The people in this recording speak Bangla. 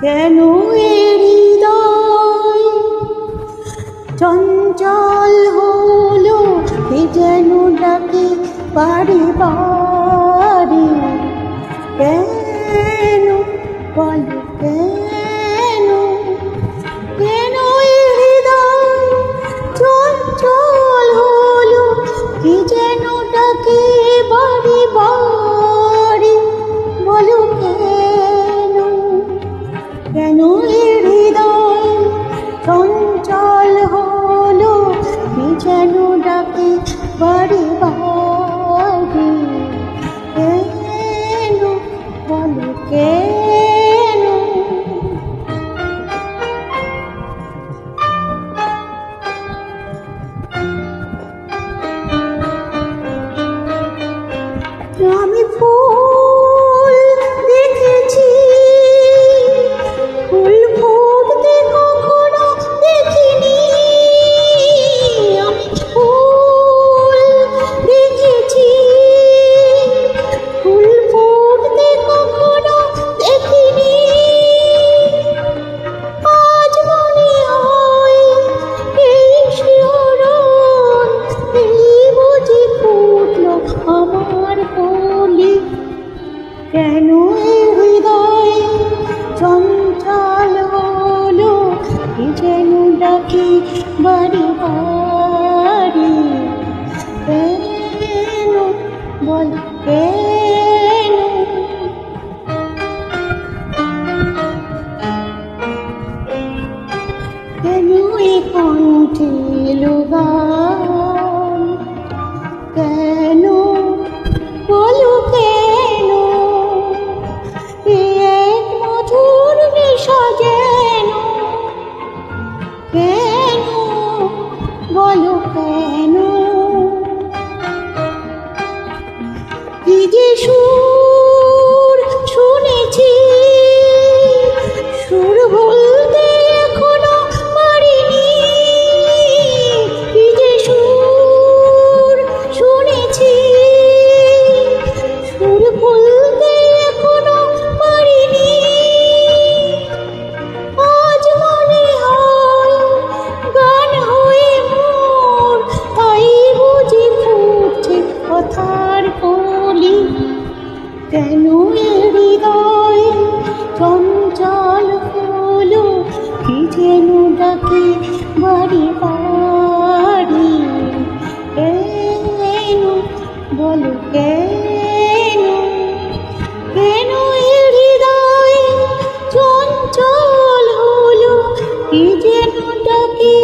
কেন এ হৃদয় চঞ্চল হলো, কে যেন ডাকে বারে বারে। কেন বল কেন, কেন এ হৃদয় চঞ্চল হলো, কে যেন ডাকে বারে বারে। বলো কেন, কেন এ হৃদয় চঞ্চল হলো, কে যেন ডাকে বারে বারে। কেন বলো কেন। আমি ফুল দেখেছি, ফুল ফুটতে কখনো দেখিনি। আমি ফুল দেখেছি, ফুল ফুটতে কখনো দেখিনি। আজ মনে হয় এই শিহরণ, এই বুঝি ফুটলো আমার কলি। কেন এ হৃদয় চঞ্চল হলো, কে যেন ডাকে বারে বারে। কেন বল কেন। কেন এ কণ্ঠে এলো গান, কেন বলো কেন। এ এক মধুর নেশা যেন, কেন বলো কেন। কি যে সুর শুনেছি, সুর বলতে এখনো পারিনি। কি যে সুর শুনেছি, সুর বলতে এখনো পারিনি। আজ মনে হয় গান হয়ে মোর, তাই বুঝি ফুটছে কথার কলি। কেন এ হৃদয় চঞ্চল হলো, কে যেন ডাকে বারে বারে। কেন বলো কেন, কেন এ হৃদয় চঞ্চল হলো, কে যেন ডাকে